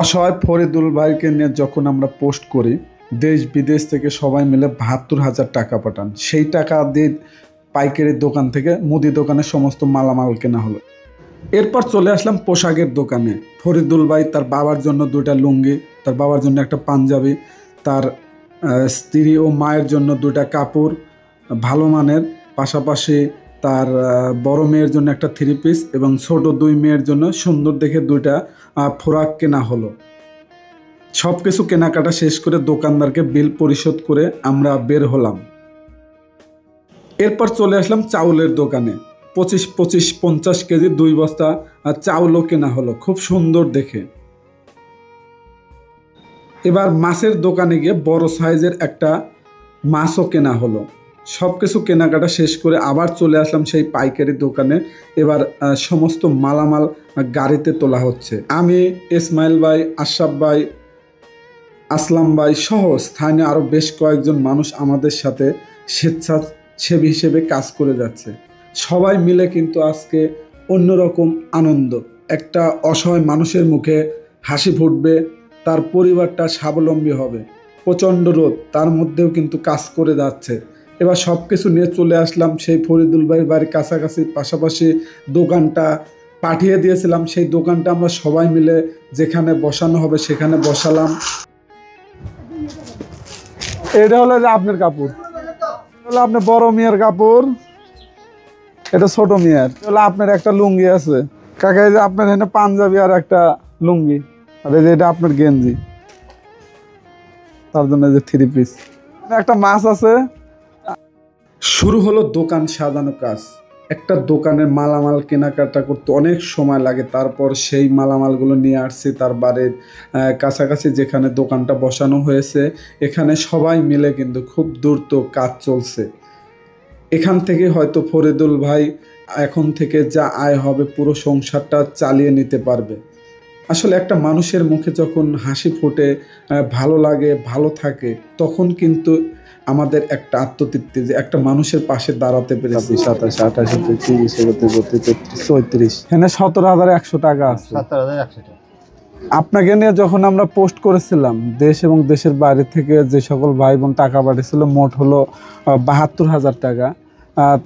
অসহায় ফরিদুল ভাইকে নিয়ে যখন আমরা পোস্ট করি, দেশ বিদেশ থেকে সবাই মিলে ৭২,০০০ টাকা পাঠান। সেই টাকা দিয়ে পাইকারি দোকান থেকে মুদি দোকানের সমস্ত মালামাল কেনা হলো। এরপর চলে আসলাম পোশাকের দোকানে। ফরিদুল ভাই তার বাবার জন্য 2টা লুঙ্গি, তার বাবার জন্য একটা পাঞ্জাবি, তার স্ত্রী ও মায়ের জন্য 2টা কাপড় ভালো মানের, পাশাপাশি তার বড় মেয়ের জন্য একটা 3 পিস এবং ছোট 2 মেয়ের জন্য সুন্দর দেখে 2টা ফ্রক কেনা হলো। সব কিছু কেনাকাটা শেষ করে দোকানদারকে বিল পরিশোধ করে আমরা বের হলাম। এরপর চলে আসলাম চাউলের দোকানে। 25-50 কেজি 2 বস্তা চাউলও কেনা হলো, খুব সুন্দর দেখে। এবার মাছের দোকানে গিয়ে বড় সাইজের একটা মাছও কেনা হলো। সব কিছু কেনাকাটা শেষ করে আবার চলে আসলাম সেই পাইকারি দোকানে। এবার সমস্ত মালামাল গাড়িতে তোলা হচ্ছে। আমি, ইসমাইল ভাই, আশরাফ ভাই, আসলাম ভাই সহ স্থানীয় আরও বেশ কয়েকজন মানুষ আমাদের সাথে স্বেচ্ছাসেবী হিসেবে কাজ করে যাচ্ছে। সবাই মিলে কিন্তু আজকে অন্যরকম আনন্দ। একটা অসহায় মানুষের মুখে হাসি ফুটবে, তার পরিবারটা স্বাবলম্বী হবে। প্রচণ্ড রোদ, তার মধ্যেও কিন্তু কাজ করে যাচ্ছে। এবার সব কিছু নিয়ে চলে আসলাম সেই ফরিদুল ভাইয়ের বাড়ির কাছাকাছি। পাশাপাশি দোকানটা পাঠিয়ে দিয়েছিলাম, সেই দোকানটা আমরা সবাই মিলে যেখানে বসানো হবে সেখানে বসালাম। এটা হলো যে আপনার কাপড়, হলো আপনার বড় মেয়ের কাপড়, এটা ছোট মেয়ের। হলো আপনার একটা লুঙ্গি আছে কাকা, এই যে আপনার এখানে পাঞ্জাবি আর একটা লুঙ্গি, আর এই যে এটা আপনার গেঞ্জি, তার জন্য যে 3 পিস, একটা মাছ আছে। শুরু হলো দোকান সাজানো কাজ। একটা দোকানের মালামাল কেনাকাটা করতে অনেক সময় লাগে। তারপর সেই মালামালগুলো নিয়ে আসছি তার বাড়ির কাছাকাছি যেখানে দোকানটা বসানো হয়েছে। এখানে সবাই মিলে কিন্তু খুব দ্রুত কাজ চলছে। এখান থেকে হয়তো ফরিদুল ভাই এখন থেকে যা আয় হবে পুরো সংসারটা চালিয়ে নিতে পারবে। আসলে একটা মানুষের মুখে যখন হাসি ফোটে, ভালো লাগে, ভালো থাকে, তখন কিন্তু আমাদের একটা আত্মতৃপ্তি যে একটা মানুষের পাশে দাঁড়াতে পেরেছি। 27, 28, 30, 31, 32, 33, এখানে 17,100 টাকা আছে। 17,100 টাকা আপনাকে নিয়ে যখন আমরা পোস্ট করেছিলাম, দেশ এবং দেশের বাইরে থেকে যে সকল ভাই বোন টাকা পাঠিয়েছিল, মোট হলো 72,000 টাকা।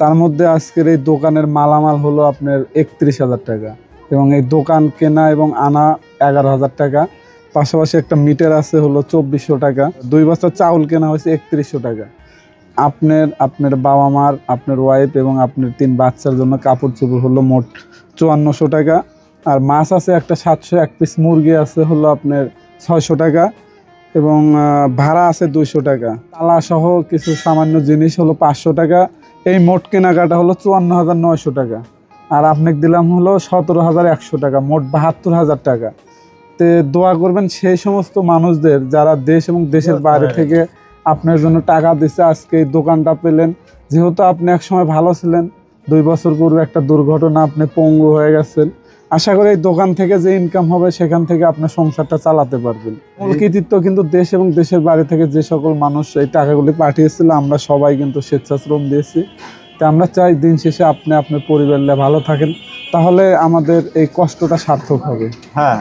তার মধ্যে আজকের এই দোকানের মালামাল হলো আপনার 31,000 টাকা এবং এই দোকান কেনা এবং আনা 11,000 টাকা। পাশাপাশি একটা মিটার আছে হলো 2,400 টাকা। 2 বস্তা চাউল কেনা হয়েছে 3100 টাকা। আপনার বাবা মার, আপনার ওয়াইফ এবং আপনার 3 বাচ্চার জন্য কাপড় চোপড় হলো মোট 5400 টাকা। আর মাছ আছে একটা 700, 1 পিস মুরগি আছে হলো আপনার 600 টাকা এবং ভাড়া আছে 200 টাকা। তালা সহ কিছু সামান্য জিনিস হলো 500 টাকা। এই মোট কেনাকাটা হলো 54,900 টাকা। আর আপনাকে দিলাম হলো 17,100 টাকা, মোট 72,000 টাকা। তে দোয়া করবেন সেই সমস্ত মানুষদের যারা দেশ এবং দেশের বাইরে থেকে আপনার জন্য টাকা দিচ্ছে, আজকে এই দোকানটা পেলেন। যেহেতু আপনি একসময় ভালো ছিলেন, 2 বছর পূর্বে একটা দুর্ঘটনা আপনি পঙ্গু হয়ে গেছেন। আশা করি এই দোকান থেকে যে ইনকাম হবে সেখান থেকে আপনার সংসারটা চালাতে পারবেন। মূল কৃতিত্ব কিন্তু দেশ এবং দেশের বাইরে থেকে যে সকল মানুষ এই টাকাগুলি পাঠিয়েছিল, আমরা সবাই কিন্তু স্বেচ্ছাশ্রম দিয়েছি। তো আমরা চাই দিন শেষে আপনি আপনার পরিবার নিয়ে ভালো থাকেন, তাহলে আমাদের এই কষ্টটা সার্থক হবে। হ্যাঁ।